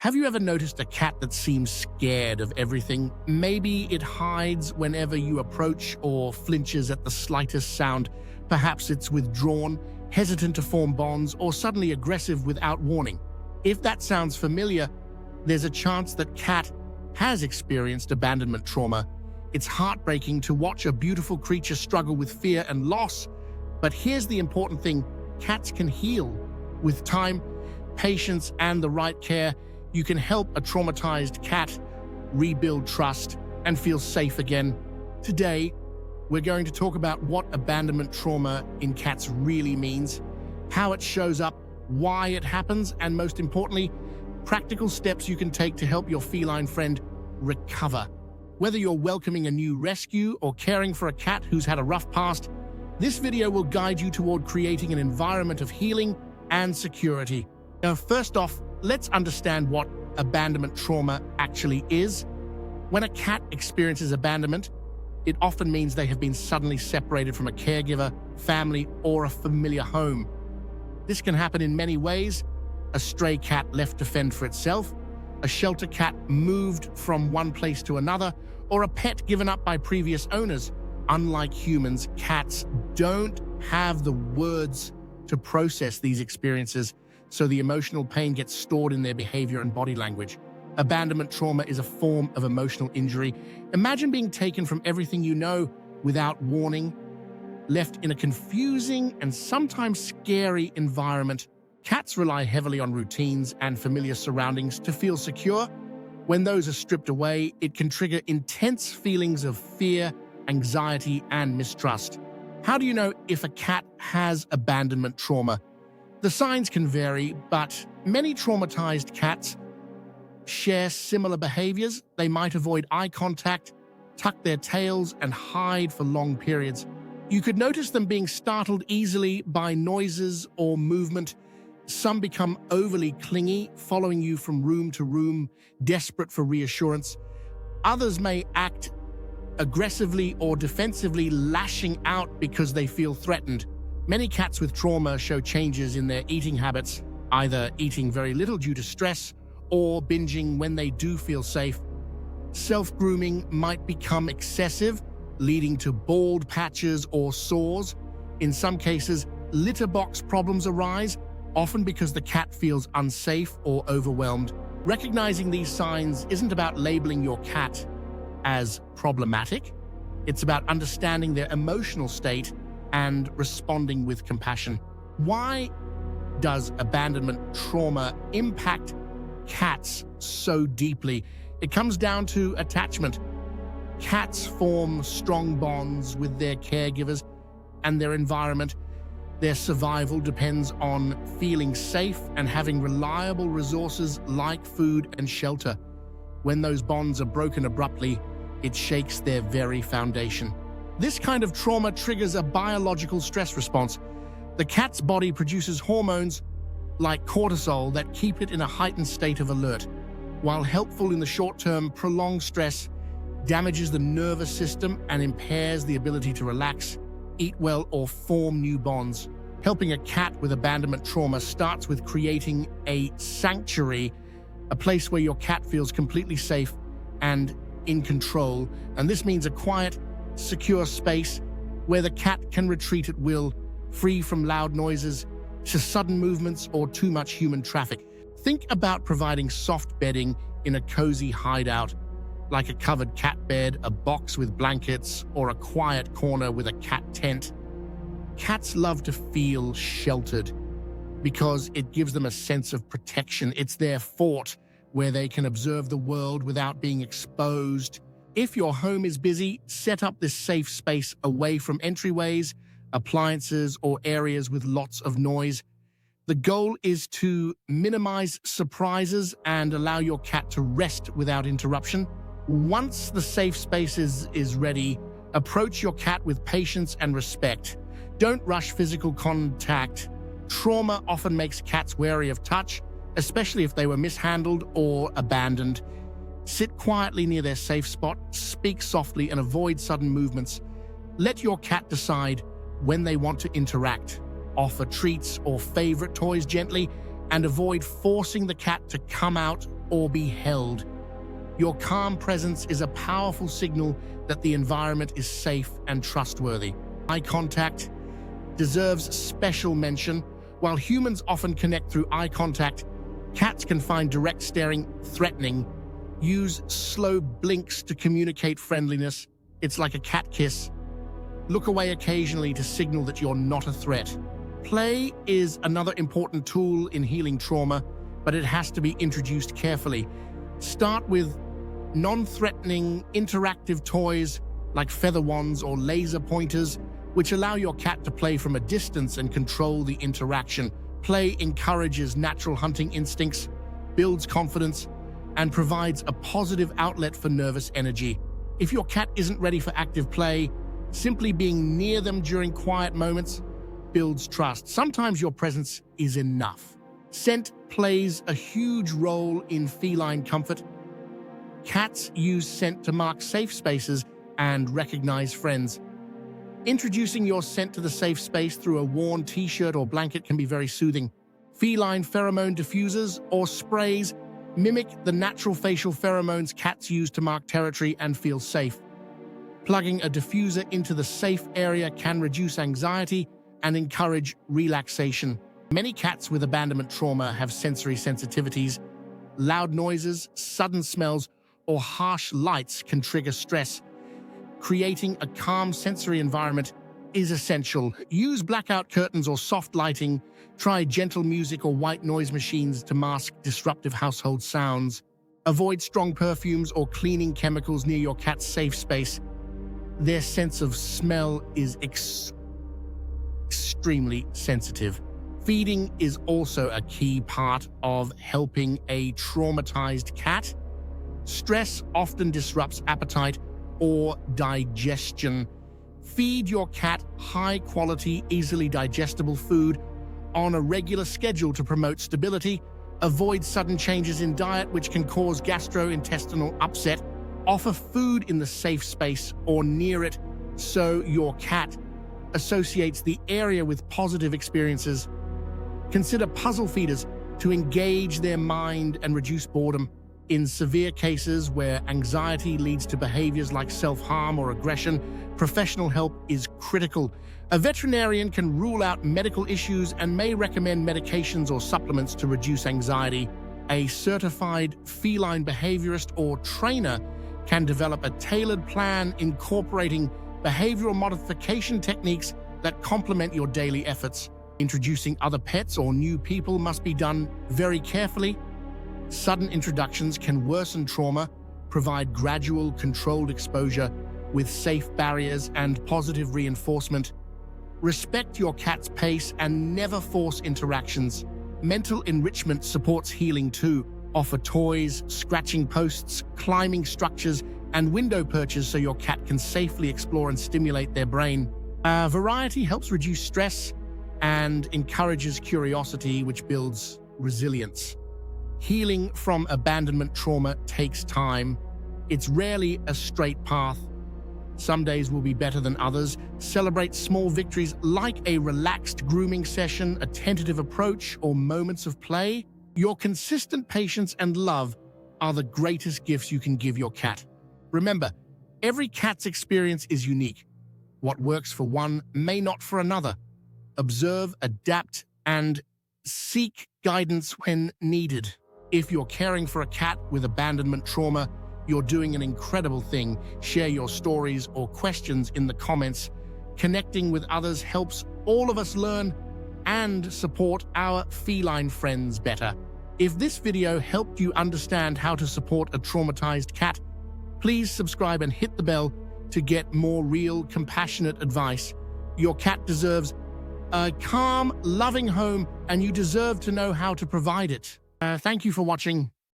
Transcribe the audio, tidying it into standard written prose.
Have you ever noticed a cat that seems scared of everything? Maybe it hides whenever you approach or flinches at the slightest sound. Perhaps it's withdrawn, hesitant to form bonds, or suddenly aggressive without warning. If that sounds familiar, there's a chance that cat has experienced abandonment trauma. It's heartbreaking to watch a beautiful creature struggle with fear and loss. But here's the important thing: cats can heal. With time, patience, and the right care, you can help a traumatized cat rebuild trust and feel safe again. Today, we're going to talk about what abandonment trauma in cats really means, how it shows up, why it happens, and most importantly, practical steps you can take to help your feline friend recover. Whether you're welcoming a new rescue or caring for a cat who's had a rough past, this video will guide you toward creating an environment of healing and security. Now, first off, let's understand what abandonment trauma actually is. When a cat experiences abandonment, it often means they have been suddenly separated from a caregiver, family, or a familiar home. This can happen in many ways: a stray cat left to fend for itself, a shelter cat moved from one place to another, or a pet given up by previous owners. Unlike humans, cats don't have the words to process these experiences, so the emotional pain gets stored in their behavior and body language. Abandonment trauma is a form of emotional injury. Imagine being taken from everything you know without warning, left in a confusing and sometimes scary environment. Cats rely heavily on routines and familiar surroundings to feel secure. When those are stripped away, it can trigger intense feelings of fear, anxiety, and mistrust. How do you know if a cat has abandonment trauma? The signs can vary, but many traumatized cats share similar behaviors. They might avoid eye contact, tuck their tails, and hide for long periods. You could notice them being startled easily by noises or movement. Some become overly clingy, following you from room to room, desperate for reassurance. Others may act aggressively or defensively, lashing out because they feel threatened. Many cats with trauma show changes in their eating habits, either eating very little due to stress or binging when they do feel safe. Self-grooming might become excessive, leading to bald patches or sores. In some cases, litter box problems arise, often because the cat feels unsafe or overwhelmed. Recognizing these signs isn't about labeling your cat as problematic. It's about understanding their emotional state and responding with compassion. Why does abandonment trauma impact cats so deeply? It comes down to attachment. Cats form strong bonds with their caregivers and their environment. Their survival depends on feeling safe and having reliable resources like food and shelter. When those bonds are broken abruptly, it shakes their very foundation. This kind of trauma triggers a biological stress response. The cat's body produces hormones like cortisol that keep it in a heightened state of alert. While helpful in the short term, prolonged stress damages the nervous system and impairs the ability to relax, eat well, or form new bonds. Helping a cat with abandonment trauma starts with creating a sanctuary, a place where your cat feels completely safe and in control. And this means a quiet, secure space where the cat can retreat at will, free from loud noises, to sudden movements, or too much human traffic. Think about providing soft bedding in a cozy hideout, like a covered cat bed, a box with blankets, or a quiet corner with a cat tent. Cats love to feel sheltered because it gives them a sense of protection. It's their fort where they can observe the world without being exposed. If your home is busy, set up this safe space away from entryways, appliances, or areas with lots of noise. The goal is to minimize surprises and allow your cat to rest without interruption. Once the safe space is ready, approach your cat with patience and respect. Don't rush physical contact. Trauma often makes cats wary of touch, especially if they were mishandled or abandoned. Sit quietly near their safe spot, speak softly, and avoid sudden movements. Let your cat decide when they want to interact. Offer treats or favorite toys gently, and avoid forcing the cat to come out or be held. Your calm presence is a powerful signal that the environment is safe and trustworthy. Eye contact deserves special mention. While humans often connect through eye contact, cats can find direct staring threatening. Use slow blinks to communicate friendliness. It's like a cat kiss. Look away occasionally to signal that you're not a threat. Play is another important tool in healing trauma, but it has to be introduced carefully. Start with non-threatening, interactive toys like feather wands or laser pointers, which allow your cat to play from a distance and control the interaction. Play encourages natural hunting instincts, builds confidence, and provides a positive outlet for nervous energy. If your cat isn't ready for active play, simply being near them during quiet moments builds trust. Sometimes your presence is enough. Scent plays a huge role in feline comfort. Cats use scent to mark safe spaces and recognize friends. Introducing your scent to the safe space through a worn t-shirt or blanket can be very soothing. Feline pheromone diffusers or sprays mimic the natural facial pheromones cats use to mark territory and feel safe. Plugging a diffuser into the safe area can reduce anxiety and encourage relaxation. Many cats with abandonment trauma have sensory sensitivities. Loud noises, sudden smells, or harsh lights can trigger stress. Creating a calm sensory environment is essential. Use blackout curtains or soft lighting. Try gentle music or white noise machines to mask disruptive household sounds. Avoid strong perfumes or cleaning chemicals near your cat's safe space. Their sense of smell is extremely sensitive. Feeding is also a key part of helping a traumatized cat. Stress often disrupts appetite or digestion. Feed your cat high-quality, easily digestible food on a regular schedule to promote stability. Avoid sudden changes in diet, which can cause gastrointestinal upset. Offer food in the safe space or near it so your cat associates the area with positive experiences. Consider puzzle feeders to engage their mind and reduce boredom. In severe cases where anxiety leads to behaviors like self-harm or aggression, professional help is critical. A veterinarian can rule out medical issues and may recommend medications or supplements to reduce anxiety. A certified feline behaviorist or trainer can develop a tailored plan incorporating behavioral modification techniques that complement your daily efforts. Introducing other pets or new people must be done very carefully. Sudden introductions can worsen trauma. Provide gradual, controlled exposure with safe barriers and positive reinforcement. Respect your cat's pace and never force interactions. Mental enrichment supports healing too. Offer toys, scratching posts, climbing structures, and window perches so your cat can safely explore and stimulate their brain. Variety helps reduce stress and encourages curiosity, which builds resilience. Healing from abandonment trauma takes time. It's rarely a straight path. Some days will be better than others. Celebrate small victories like a relaxed grooming session, a tentative approach, or moments of play. Your consistent patience and love are the greatest gifts you can give your cat. Remember, every cat's experience is unique. What works for one may not for another. Observe, adapt, and seek guidance when needed. If you're caring for a cat with abandonment trauma, you're doing an incredible thing. Share your stories or questions in the comments. Connecting with others helps all of us learn and support our feline friends better. If this video helped you understand how to support a traumatized cat, please subscribe and hit the bell to get more real, compassionate advice. Your cat deserves a calm, loving home, and you deserve to know how to provide it. Thank you for watching.